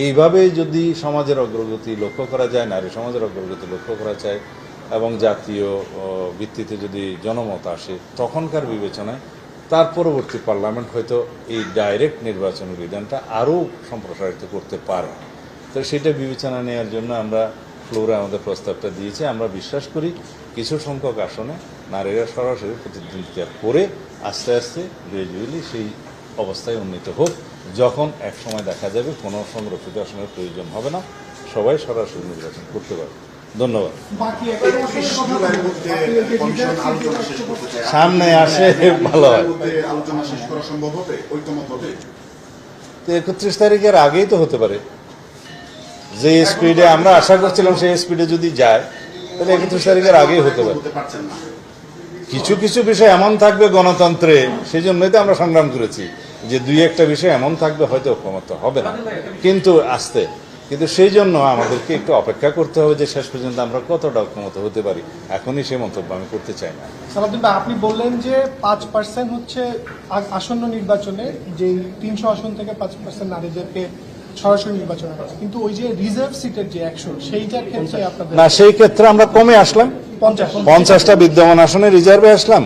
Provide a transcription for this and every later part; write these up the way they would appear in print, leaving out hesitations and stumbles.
এইভাবে যদি সমাজের অগ্রগতি লক্ষ্য করা যায়, নারী সমাজের অগ্রগতি লক্ষ্য করা যায় এবং জাতীয় ভিত্তিতে যদি জনমত আসে, তখনকার বিবেচনায় তার পরবর্তী পার্লামেন্ট হয়তো এই ডাইরেক্ট নির্বাচনের বিধানটা আরও সম্প্রসারিত করতে পারে। তো সেটা বিবেচনা নেওয়ার জন্য আমরা ফ্লোরে আমাদের প্রস্তাবটা দিয়েছি। আমরা বিশ্বাস করি কিছু সংখ্যক আসনে নারীরা সরাসরি প্রতিদ্বন্দ্বিতা করে আস্তে আস্তে গ্রাজুয়ালি সেই অবস্থায় উন্নীত হোক, যখন এক সময় দেখা যাবে কোনো সংরক্ষিত আসনের প্রয়োজন হবে না, সবাই সরাসরি নির্বাচন করতে পারবে। ধন্যবাদ। সামনে আসে ভালো হয়। 31 তারিখের আগেই তো হতে পারে। যে স্পিডে আমরা আশা করছিলাম সেই স্পিডে যদি যায় তাহলে 31 তারিখের আগেই হতে পারে। কিছু কিছু বিষয় এমন থাকবে গণতন্ত্রে, সেই জন্যই তো আমরা সংগ্রাম করেছি যে দুই একটা বিষয় এমন থাকবে হয়তো ঐক্যমত হবে না, কিন্তু কিন্তু সেই জন্য আমাদেরকে একটু অপেক্ষা করতে হবে যে শেষ পর্যন্ত আমরা কতটা ঐক্যমত হতে পারি। এখনই সেই মন্তব্য আমি করতে চাই না। সালাউদ্দিন ভাই, আপনি বললেন যে 5% হচ্ছে আসন্ন নির্বাচনে যে 300 আসন থেকে 5% নারীদেরকে সরাসরি নির্বাচনে আছে, কিন্তু ওই যে রিজার্ভ সিটের যে 100 সেইটার ক্ষেত্রে আপনাদের না, সেই ক্ষেত্রে আমরা কমে আসলাম, 50টা বিদ্যমান আসনে রিজার্ভে আসলাম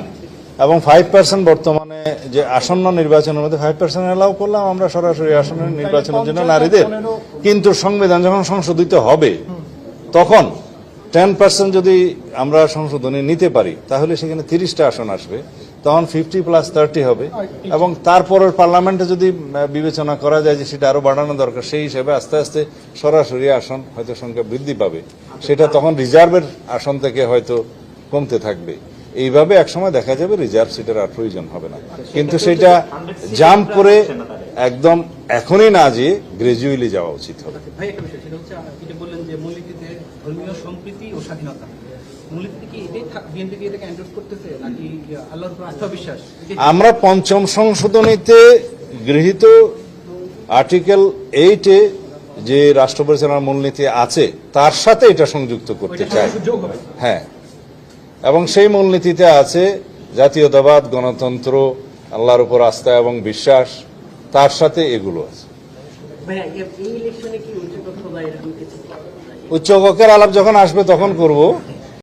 এবং 5% বর্তমানে যে আসন্ন নির্বাচনের মধ্যে 5% এলাও করলাম আমরা সরাসরি আসনের নির্বাচনের জন্য নারীদের। কিন্তু সংবিধান যখন সংশোধিত হবে তখন 10% যদি আমরা সংশোধনী নিতে পারি তাহলে সেখানে 30টা আসন আসবে, তখন 50+30 হবে এবং তারপরের পার্লামেন্টে যদি বিবেচনা করা যায় যে সেটা আরো বাড়ানো দরকার, সেই হিসেবে আস্তে আস্তে সরাসরি আসন হয়তো সংখ্যা বৃদ্ধি পাবে, সেটা তখন রিজার্ভের আসন থেকে হয়তো কমতে থাকবে। এইভাবে একসময় দেখা যাবে রিজার্ভ সিটের আর প্রয়োজন হবে না, কিন্তু সেটা জাম্প করে একদম এখনই না যেয়ে গ্রাজুয়ালি যাওয়া উচিত হবে। ভাই, একটা বিষয় সেটা হচ্ছে যেটা বললেন যে মূলনীতিতে ধর্মীয় সম্প্রীতি ও স্বাধীনতা, মূলনীতি কি এটাই বিএনপি কি এটাকে এন্ডোর্স করতেছে নাকি আল্লাহর উপর আস্থা বিশ্বাস? আমরা পঞ্চম সংশোধনীতে গৃহীত আর্টিকেল 8-এ যে রাষ্ট্র পরিচালনার মূলনীতি আছে তার সাথে এটা সংযুক্ত করতে চাই। হ্যাঁ, এবং সেই মূলনীতিতে আছে জাতীয়তাবাদ, গণতন্ত্র, আল্লাহর উপর আস্থা এবং বিশ্বাস, তার সাথে এগুলো আছে। উচ্চকক্ষের আলাপ যখন আসবে তখন করব।